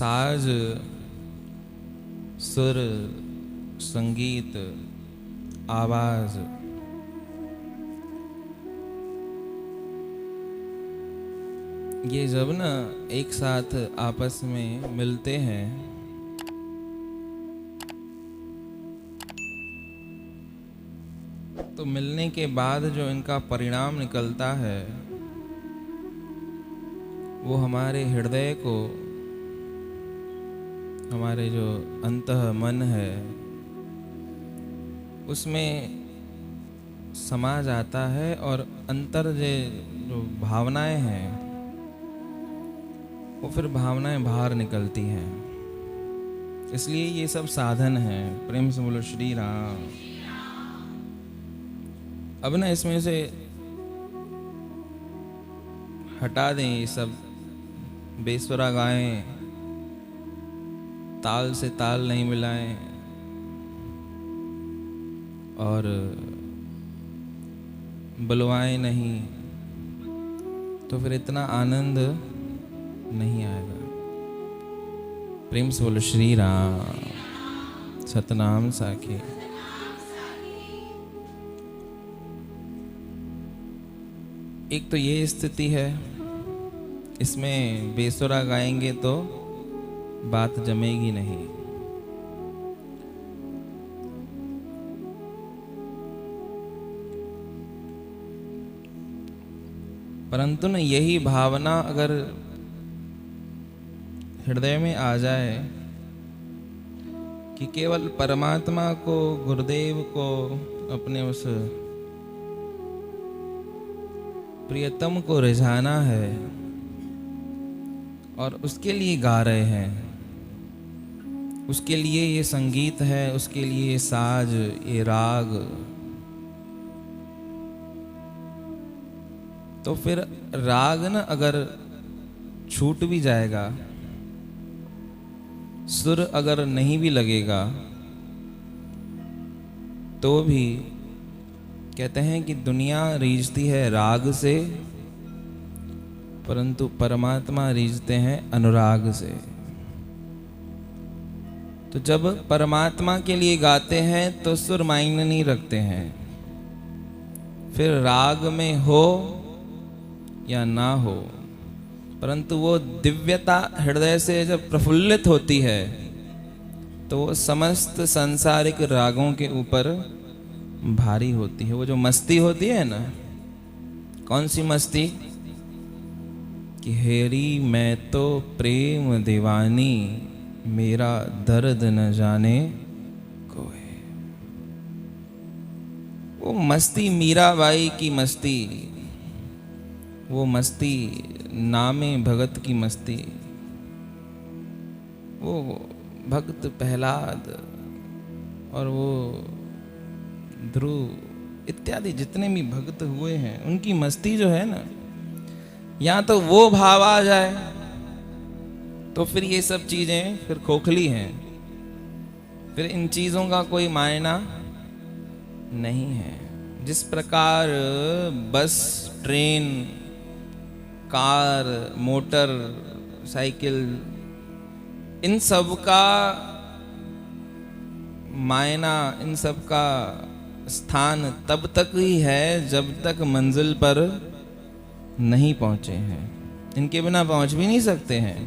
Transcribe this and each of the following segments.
साज, सुर, संगीत, आवाज, ये जब ना एक साथ आपस में मिलते हैं तो मिलने के बाद जो इनका परिणाम निकलता है वो हमारे हृदय को, हमारे जो अंतः मन है उसमें समा जाता है और अंतर जो भावनाएं हैं वो फिर भावनाएं बाहर निकलती हैं। इसलिए ये सब साधन हैं। प्रेम से बोलो श्री राम। अब ना इसमें से हटा दें ये सब बेसुरा गाएं, ताल से ताल नहीं मिलाएं और बुलवाएं नहीं, तो फिर इतना आनंद नहीं आएगा। प्रेम से बोलो श्री राम। सतनाम साखी। एक तो ये स्थिति है, इसमें बेसुरा गाएंगे तो बात जमेगी नहीं। परंतु न यही भावना अगर हृदय में आ जाए कि केवल परमात्मा को, गुरुदेव को, अपने उस प्रियतम को रिझाना है और उसके लिए गा रहे हैं, उसके लिए ये संगीत है, उसके लिए ये साज, ये राग, तो फिर राग न अगर छूट भी जाएगा, सुर अगर नहीं भी लगेगा, तो भी कहते हैं कि दुनिया रीझती है राग से, परंतु परमात्मा रीझते हैं अनुराग से। तो जब परमात्मा के लिए गाते हैं तो सुर मायने नहीं रखते हैं, फिर राग में हो या ना हो, परंतु वो दिव्यता हृदय से जब प्रफुल्लित होती है तो वो समस्त सांसारिक रागों के ऊपर भारी होती है। वो जो मस्ती होती है ना, कौन सी मस्ती? कि हेरी मैं तो प्रेम दीवानी, मेरा दर्द न जाने कोई। वो मस्ती मीराबाई की मस्ती, वो मस्ती नामे भगत की मस्ती, वो भक्त प्रहलाद और वो ध्रुव इत्यादि जितने भी भक्त हुए हैं उनकी मस्ती जो है ना, या तो वो भाव आ जाए तो फिर ये सब चीजें फिर खोखली हैं, फिर इन चीजों का कोई मायना नहीं है। जिस प्रकार बस, ट्रेन, कार, मोटर साइकिल, इन सब का मायना, इन सब का स्थान तब तक ही है जब तक मंजिल पर नहीं पहुंचे हैं। इनके बिना पहुंच भी नहीं सकते हैं,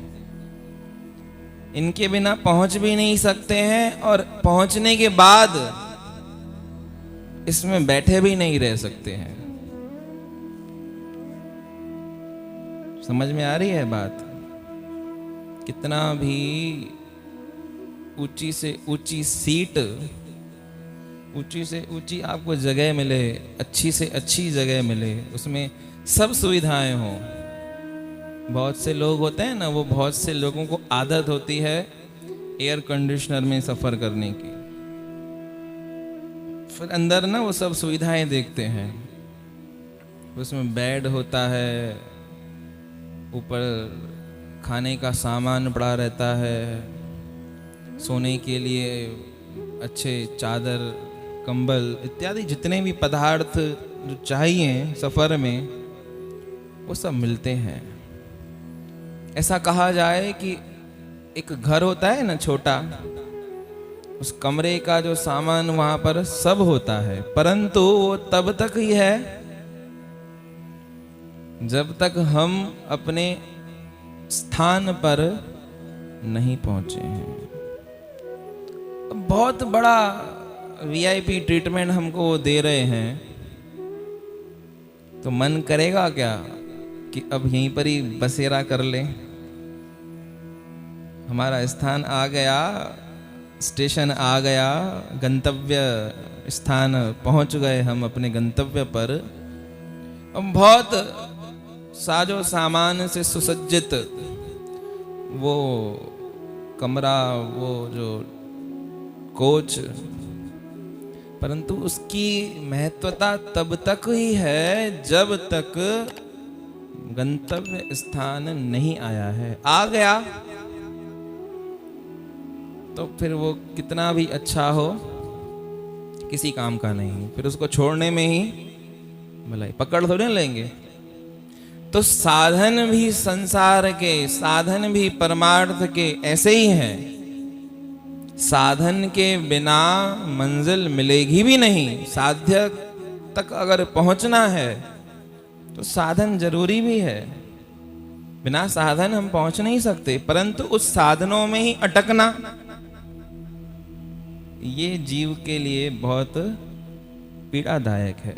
इनके बिना पहुंच भी नहीं सकते हैं, और पहुंचने के बाद इसमें बैठे भी नहीं रह सकते हैं। समझ में आ रही है बात? कितना भी ऊंची से ऊंची सीट, ऊंची से ऊंची आपको जगह मिले, अच्छी से अच्छी जगह मिले, उसमें सब सुविधाएं हों। बहुत से लोग होते हैं ना, वो बहुत से लोगों को आदत होती है एयर कंडीशनर में सफर करने की, फिर अंदर ना वो सब सुविधाएं देखते हैं, उसमें बेड होता है, ऊपर खाने का सामान पड़ा रहता है, सोने के लिए अच्छे चादर, कंबल इत्यादि जितने भी पदार्थ जो चाहिए सफर में वो सब मिलते हैं। ऐसा कहा जाए कि एक घर होता है ना छोटा, उस कमरे का जो सामान वहां पर सब होता है, परंतु वो तब तक ही है जब तक हम अपने स्थान पर नहीं पहुंचे हैं। बहुत बड़ा वीआईपी ट्रीटमेंट हमको वो दे रहे हैं, तो मन करेगा क्या कि अब यहीं पर ही बसेरा कर ले। हमारा स्थान आ गया, स्टेशन आ गया, गंतव्य स्थान पहुंच गए हम अपने गंतव्य पर। अब बहुत साजो सामान से सुसज्जित वो कमरा, वो जो कोच, परंतु उसकी महत्वता तब तक ही है जब तक गंतव्य स्थान नहीं आया है। आ गया तो फिर वो कितना भी अच्छा हो किसी काम का नहीं, फिर उसको छोड़ने में ही भलाई पकड़ थोड़े लेंगे। तो साधन भी संसार के, साधन भी परमार्थ के ऐसे ही हैं। साधन के बिना मंजिल मिलेगी भी नहीं। साध्य तक अगर पहुंचना है तो साधन जरूरी भी है। बिना साधन हम पहुंच नहीं सकते, परंतु उस साधनों में ही अटकना ये जीव के लिए बहुत पीड़ादायक है।